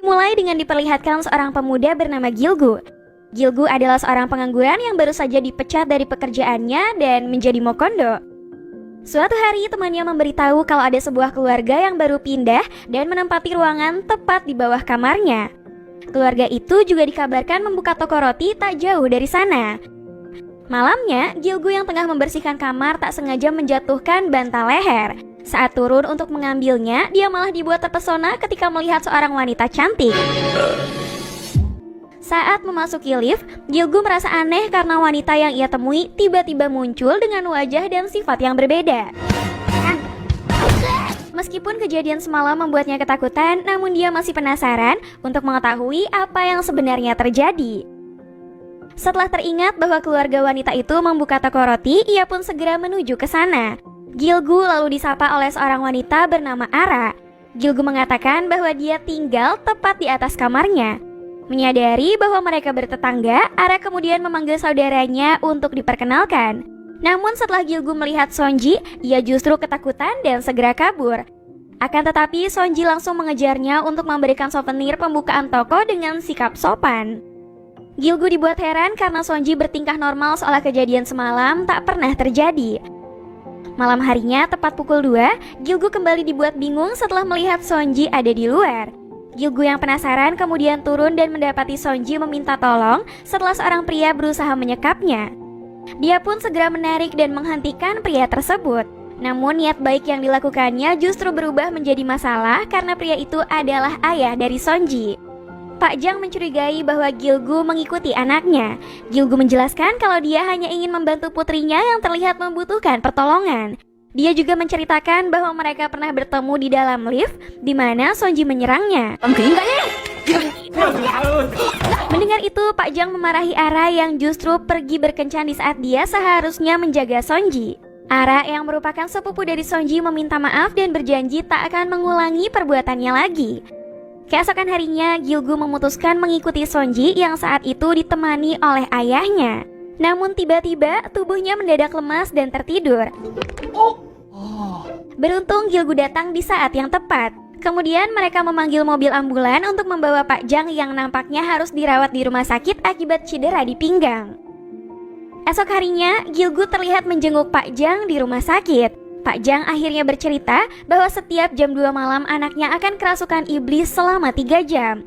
Mulai dengan diperlihatkan seorang pemuda bernama Gilgu. Gilgu adalah seorang pengangguran yang baru saja dipecat dari pekerjaannya dan menjadi mokondo. Suatu hari temannya memberitahu kalau ada sebuah keluarga yang baru pindah dan menempati ruangan tepat di bawah kamarnya. Keluarga itu juga dikabarkan membuka toko roti tak jauh dari sana. Malamnya, Gilgu yang tengah membersihkan kamar tak sengaja menjatuhkan bantal leher. Saat turun untuk mengambilnya, dia malah dibuat terpesona ketika melihat seorang wanita cantik. Saat memasuki lift, Gilgu merasa aneh karena wanita yang ia temui tiba-tiba muncul dengan wajah dan sifat yang berbeda. Meskipun kejadian semalam membuatnya ketakutan, namun dia masih penasaran untuk mengetahui apa yang sebenarnya terjadi. Setelah teringat bahwa keluarga wanita itu membuka toko roti, ia pun segera menuju ke sana. Gilgu lalu disapa oleh seorang wanita bernama Ara. Gilgu mengatakan bahwa dia tinggal tepat di atas kamarnya. Menyadari bahwa mereka bertetangga, Ara kemudian memanggil saudaranya untuk diperkenalkan. Namun setelah Gilgu melihat Sonji, ia justru ketakutan dan segera kabur. Akan tetapi Sonji langsung mengejarnya untuk memberikan souvenir pembukaan toko dengan sikap sopan. Gilgu dibuat heran karena Sonji bertingkah normal seolah kejadian semalam tak pernah terjadi. Malam harinya tepat pukul 2, Gilgu kembali dibuat bingung setelah melihat Sonji ada di luar. Gilgu yang penasaran kemudian turun dan mendapati Sonji meminta tolong setelah seorang pria berusaha menyekapnya. Dia pun segera menarik dan menghentikan pria tersebut. Namun niat baik yang dilakukannya justru berubah menjadi masalah karena pria itu adalah ayah dari Sonji. Pak Jang mencurigai bahwa Gilgu mengikuti anaknya. Gilgu menjelaskan kalau dia hanya ingin membantu putrinya yang terlihat membutuhkan pertolongan. Dia juga menceritakan bahwa mereka pernah bertemu di dalam lift di mana Sonji menyerangnya. Mendengar itu, Pak Jang memarahi Ara yang justru pergi berkencan di saat dia seharusnya menjaga Sonji. Ara yang merupakan sepupu dari Sonji meminta maaf dan berjanji tak akan mengulangi perbuatannya lagi. Keesokan harinya, Gilgu memutuskan mengikuti Sonji yang saat itu ditemani oleh ayahnya. Namun tiba-tiba tubuhnya mendadak lemas dan tertidur. Beruntung Gilgu datang di saat yang tepat. Kemudian mereka memanggil mobil ambulan untuk membawa Pak Jang yang nampaknya harus dirawat di rumah sakit akibat cedera di pinggang. Esok harinya, Gilgu terlihat menjenguk Pak Jang di rumah sakit. Pak Jang akhirnya bercerita bahwa setiap jam 2 malam anaknya akan kerasukan iblis selama 3 jam.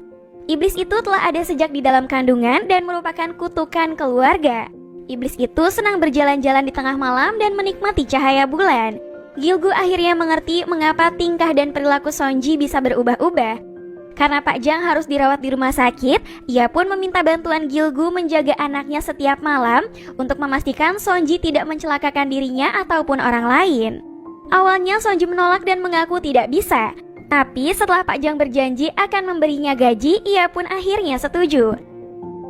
Iblis itu telah ada sejak di dalam kandungan dan merupakan kutukan keluarga. Iblis itu senang berjalan-jalan di tengah malam dan menikmati cahaya bulan. Gilgu akhirnya mengerti mengapa tingkah dan perilaku Sonji bisa berubah-ubah. Karena Pak Jang harus dirawat di rumah sakit, ia pun meminta bantuan Gilgu menjaga anaknya setiap malam untuk memastikan Sonji tidak mencelakakan dirinya ataupun orang lain. Awalnya Sonji menolak dan mengaku tidak bisa. Tapi setelah Pak Jang berjanji akan memberinya gaji, ia pun akhirnya setuju.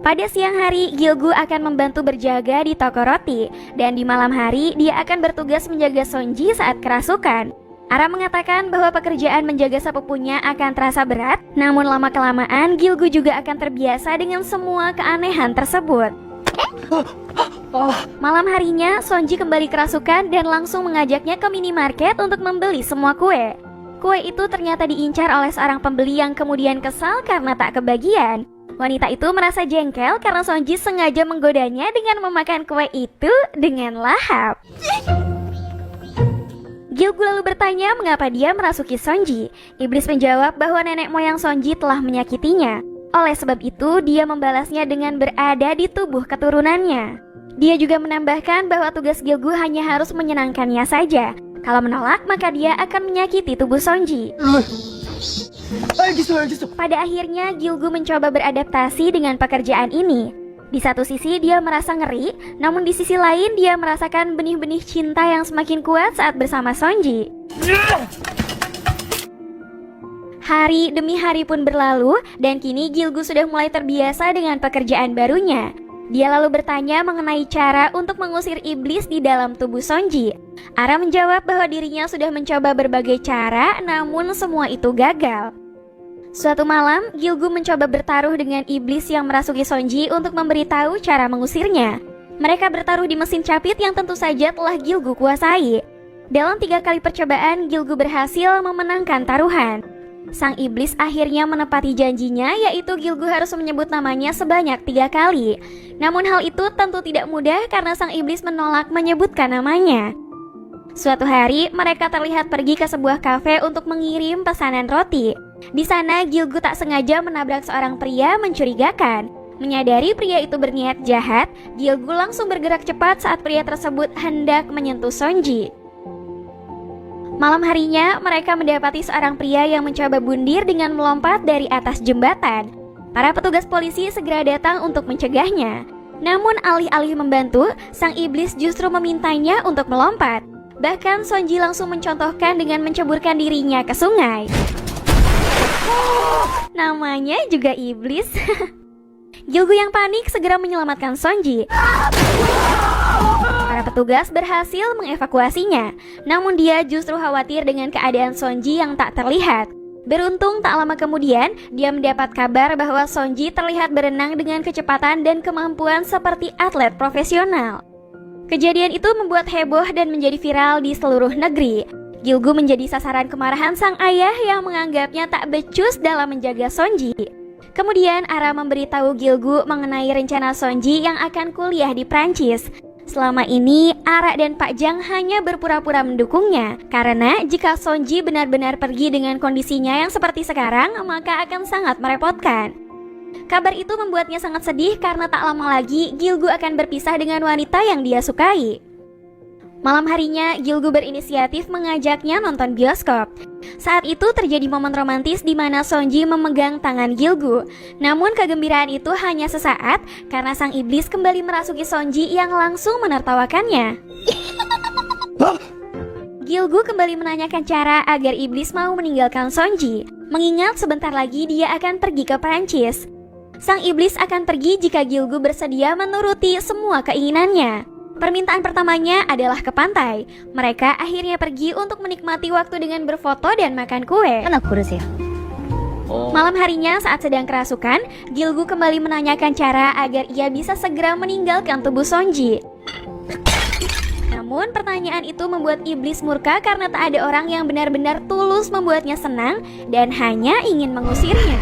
Pada siang hari, Gilgu akan membantu berjaga di toko roti. Dan di malam hari, dia akan bertugas menjaga Sonji saat kerasukan. Ara mengatakan bahwa pekerjaan menjaga sepupunya akan terasa berat. Namun lama-kelamaan, Gilgu juga akan terbiasa dengan semua keanehan tersebut. Malam harinya, Sonji kembali kerasukan dan langsung mengajaknya ke minimarket untuk membeli semua kue. Kue itu ternyata diincar oleh seorang pembeli yang kemudian kesal karena tak kebagian. Wanita itu merasa jengkel karena Sonji sengaja menggodanya dengan memakan kue itu dengan lahap. Gilgu lalu bertanya mengapa dia merasuki Sonji. Iblis menjawab bahwa nenek moyang Sonji telah menyakitinya. Oleh sebab itu, dia membalasnya dengan berada di tubuh keturunannya. Dia juga menambahkan bahwa tugas Gilgu hanya harus menyenangkannya saja. Kalau menolak, maka dia akan menyakiti tubuh Sonji. Pada akhirnya, Gilgu mencoba beradaptasi dengan pekerjaan ini. Di satu sisi dia merasa ngeri, namun di sisi lain dia merasakan benih-benih cinta yang semakin kuat saat bersama Sonji. Hari demi hari pun berlalu, dan kini Gilgu sudah mulai terbiasa dengan pekerjaan barunya. Dia lalu bertanya mengenai cara untuk mengusir iblis di dalam tubuh Sonji. Ara menjawab bahwa dirinya sudah mencoba berbagai cara, namun semua itu gagal. Suatu malam, Gilgu mencoba bertaruh dengan iblis yang merasuki Sonji untuk memberitahu cara mengusirnya. Mereka bertaruh di mesin capit yang tentu saja telah Gilgu kuasai. Dalam 3 kali percobaan, Gilgu berhasil memenangkan taruhan. Sang iblis akhirnya menepati janjinya, yaitu Gilgu harus menyebut namanya sebanyak 3 kali. Namun hal itu tentu tidak mudah karena sang iblis menolak menyebutkan namanya. Suatu hari, mereka terlihat pergi ke sebuah kafe untuk mengirim pesanan roti. Di sana, Gilgu tak sengaja menabrak seorang pria mencurigakan. Menyadari pria itu berniat jahat, Gilgu langsung bergerak cepat saat pria tersebut hendak menyentuh Sonji. Malam harinya, mereka mendapati seorang pria yang mencoba bundir dengan melompat dari atas jembatan. Para petugas polisi segera datang untuk mencegahnya. Namun alih-alih membantu, sang iblis justru memintanya untuk melompat. Bahkan Sonji langsung mencontohkan dengan menceburkan dirinya ke sungai. Namanya juga iblis. Gilgu yang panik segera menyelamatkan Sonji. Para petugas berhasil mengevakuasinya, namun dia justru khawatir dengan keadaan Sonji yang tak terlihat. Beruntung tak lama kemudian, dia mendapat kabar bahwa Sonji terlihat berenang dengan kecepatan dan kemampuan seperti atlet profesional. Kejadian itu membuat heboh dan menjadi viral di seluruh negeri. Gilgu menjadi sasaran kemarahan sang ayah yang menganggapnya tak becus dalam menjaga Sonji. Kemudian Ara memberitahu Gilgu mengenai rencana Sonji yang akan kuliah di Prancis. Selama ini, Ara dan Pak Jang hanya berpura-pura mendukungnya, karena jika Sonji benar-benar pergi dengan kondisinya yang seperti sekarang, maka akan sangat merepotkan. Kabar itu membuatnya sangat sedih karena tak lama lagi Gilgu akan berpisah dengan wanita yang dia sukai. Malam harinya, Gilgu berinisiatif mengajaknya nonton bioskop. Saat itu terjadi momen romantis di mana Sonji memegang tangan Gilgu. Namun kegembiraan itu hanya sesaat karena sang iblis kembali merasuki Sonji yang langsung menertawakannya. Gilgu kembali menanyakan cara agar iblis mau meninggalkan Sonji, mengingat sebentar lagi dia akan pergi ke Perancis. Sang iblis akan pergi jika Gilgu bersedia menuruti semua keinginannya. Permintaan pertamanya adalah ke pantai. Mereka akhirnya pergi untuk menikmati waktu dengan berfoto dan makan kue. Malam harinya saat sedang kerasukan, Gilgu kembali menanyakan cara agar ia bisa segera meninggalkan tubuh Sonji. Namun pertanyaan itu membuat iblis murka karena tak ada orang yang benar-benar tulus membuatnya senang dan hanya ingin mengusirnya.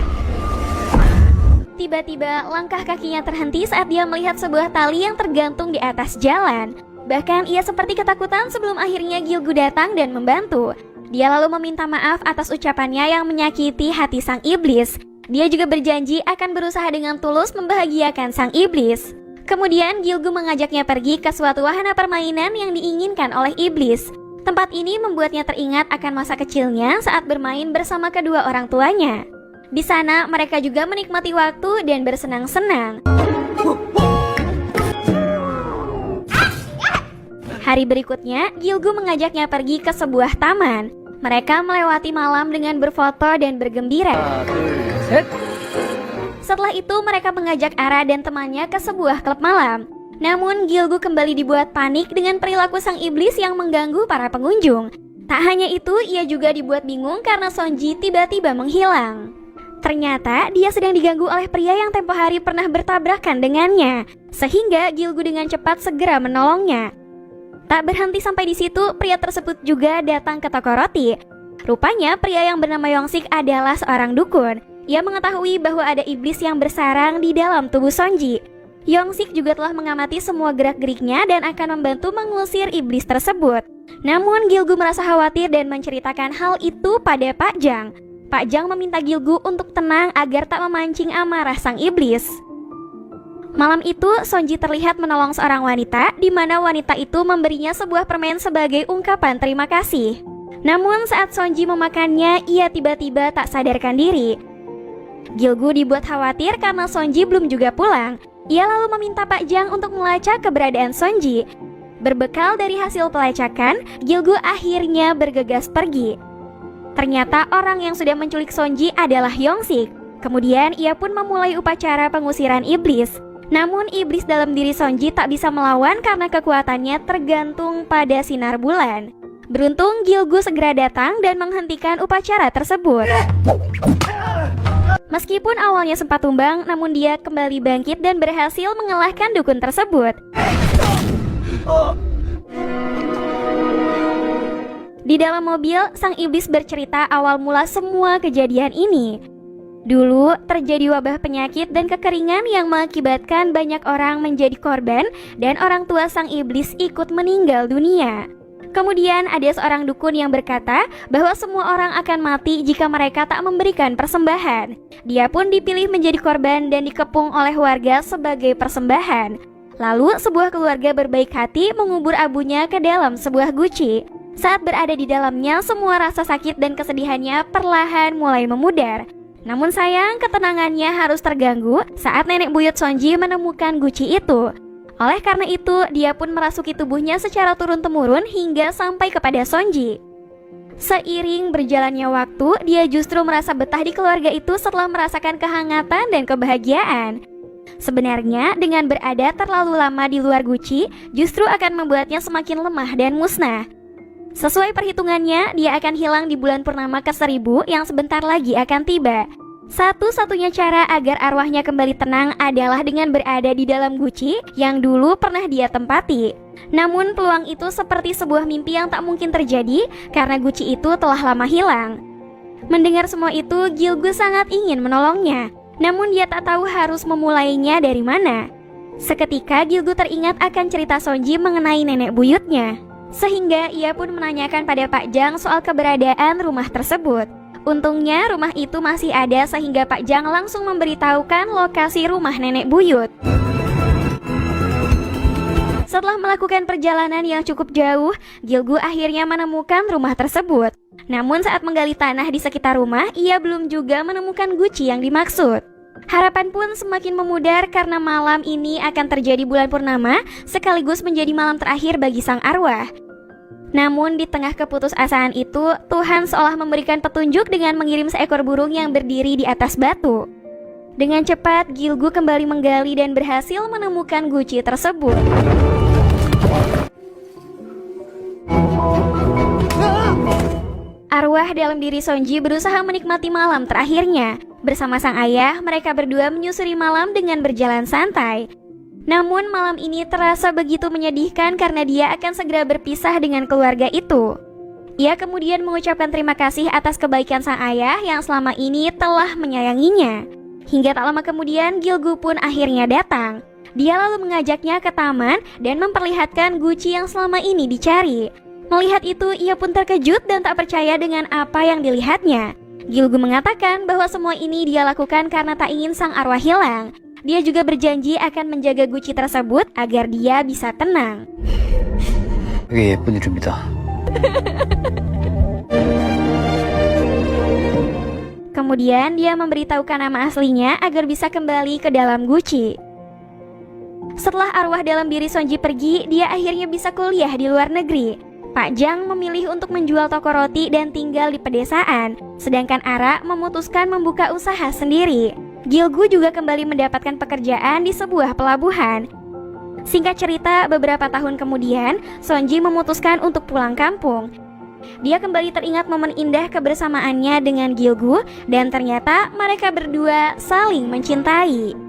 Tiba-tiba langkah kakinya terhenti saat dia melihat sebuah tali yang tergantung di atas jalan. Bahkan ia seperti ketakutan sebelum akhirnya Gilgu datang dan membantu. Dia lalu meminta maaf atas ucapannya yang menyakiti hati sang iblis. Dia juga berjanji akan berusaha dengan tulus membahagiakan sang iblis. Kemudian Gilgu mengajaknya pergi ke suatu wahana permainan yang diinginkan oleh iblis. Tempat ini membuatnya teringat akan masa kecilnya saat bermain bersama kedua orang tuanya. Di sana mereka juga menikmati waktu dan bersenang-senang. Hari berikutnya, Gilgu mengajaknya pergi ke sebuah taman. Mereka melewati malam dengan berfoto dan bergembira. Setelah itu mereka mengajak Ara dan temannya ke sebuah klub malam. Namun Gilgu kembali dibuat panik dengan perilaku sang iblis yang mengganggu para pengunjung. Tak hanya itu, ia juga dibuat bingung karena Sonji tiba-tiba menghilang. Ternyata dia sedang diganggu oleh pria yang tempo hari pernah bertabrakan dengannya, sehingga Gilgu dengan cepat segera menolongnya. Tak berhenti sampai di situ, pria tersebut juga datang ke toko roti. Rupanya pria yang bernama Yongsik adalah seorang dukun. Ia mengetahui bahwa ada iblis yang bersarang di dalam tubuh Sonji. Yongsik juga telah mengamati semua gerak-geriknya dan akan membantu mengusir iblis tersebut. Namun Gilgu merasa khawatir dan menceritakan hal itu pada Pak Jang. Pak Jang meminta Gilgu untuk tenang agar tak memancing amarah sang iblis. Malam itu, Sonji terlihat menolong seorang wanita, di mana wanita itu memberinya sebuah permen sebagai ungkapan terima kasih. Namun saat Sonji memakannya, ia tiba-tiba tak sadarkan diri. Gilgu dibuat khawatir karena Sonji belum juga pulang. Ia lalu meminta Pak Jang untuk melacak keberadaan Sonji. Berbekal dari hasil pelacakan, Gilgu akhirnya bergegas pergi. Ternyata orang yang sudah menculik Sonji adalah Yongsik. Kemudian ia pun memulai upacara pengusiran iblis. Namun iblis dalam diri Sonji tak bisa melawan karena kekuatannya tergantung pada sinar bulan. Beruntung Gilgu segera datang dan menghentikan upacara tersebut. Meskipun awalnya sempat tumbang, namun dia kembali bangkit dan berhasil mengalahkan dukun tersebut. Di dalam mobil, sang iblis bercerita awal mula semua kejadian ini. Dulu terjadi wabah penyakit dan kekeringan yang mengakibatkan banyak orang menjadi korban dan orang tua sang iblis ikut meninggal dunia. Kemudian ada seorang dukun yang berkata bahwa semua orang akan mati jika mereka tak memberikan persembahan. Dia pun dipilih menjadi korban dan dikepung oleh warga sebagai persembahan. Lalu sebuah keluarga berbaik hati mengubur abunya ke dalam sebuah guci. Saat berada di dalamnya, semua rasa sakit dan kesedihannya perlahan mulai memudar. Namun sayang, ketenangannya harus terganggu saat nenek buyut Sonji menemukan guci itu. Oleh karena itu, dia pun merasuki tubuhnya secara turun-temurun hingga sampai kepada Sonji. Seiring berjalannya waktu, dia justru merasa betah di keluarga itu setelah merasakan kehangatan dan kebahagiaan. Sebenarnya, dengan berada terlalu lama di luar guci, justru akan membuatnya semakin lemah dan musnah. Sesuai perhitungannya, dia akan hilang di bulan purnama ke-1000 yang sebentar lagi akan tiba. Satu-satunya cara agar arwahnya kembali tenang adalah dengan berada di dalam guci yang dulu pernah dia tempati. Namun peluang itu seperti sebuah mimpi yang tak mungkin terjadi karena guci itu telah lama hilang. Mendengar semua itu, Gilgu sangat ingin menolongnya. Namun dia tak tahu harus memulainya dari mana. Seketika Gilgu teringat akan cerita Sonji mengenai nenek buyutnya. Sehingga ia pun menanyakan pada Pak Jang soal keberadaan rumah tersebut. Untungnya rumah itu masih ada sehingga Pak Jang langsung memberitahukan lokasi rumah nenek buyut. Setelah melakukan perjalanan yang cukup jauh, Gilgu akhirnya menemukan rumah tersebut. Namun saat menggali tanah di sekitar rumah, ia belum juga menemukan guci yang dimaksud. Harapan pun semakin memudar karena malam ini akan terjadi bulan purnama sekaligus menjadi malam terakhir bagi sang arwah. Namun di tengah keputusasaan itu, Tuhan seolah memberikan petunjuk dengan mengirim seekor burung yang berdiri di atas batu. Dengan cepat, Gilgu kembali menggali dan berhasil menemukan guci tersebut. Arwah dalam diri Sonji berusaha menikmati malam terakhirnya. Bersama sang ayah, mereka berdua menyusuri malam dengan berjalan santai. Namun malam ini terasa begitu menyedihkan karena dia akan segera berpisah dengan keluarga itu. Ia kemudian mengucapkan terima kasih atas kebaikan sang ayah yang selama ini telah menyayanginya. Hingga tak lama kemudian Gilgu pun akhirnya datang. Dia lalu mengajaknya ke taman dan memperlihatkan guci yang selama ini dicari. Melihat itu, ia pun terkejut dan tak percaya dengan apa yang dilihatnya. Gilgu mengatakan bahwa semua ini dia lakukan karena tak ingin sang arwah hilang. Dia juga berjanji akan menjaga guci tersebut agar dia bisa tenang. 예쁜 이름이다. Kemudian dia memberitahukan nama aslinya agar bisa kembali ke dalam guci. Setelah arwah dalam diri Sonji pergi, dia akhirnya bisa kuliah di luar negeri. Pak Jang memilih untuk menjual toko roti dan tinggal di pedesaan, sedangkan Ara memutuskan membuka usaha sendiri. Gilgu juga kembali mendapatkan pekerjaan di sebuah pelabuhan. Singkat cerita, beberapa tahun kemudian, Sonji memutuskan untuk pulang kampung. Dia kembali teringat momen indah kebersamaannya dengan Gilgu dan ternyata mereka berdua saling mencintai.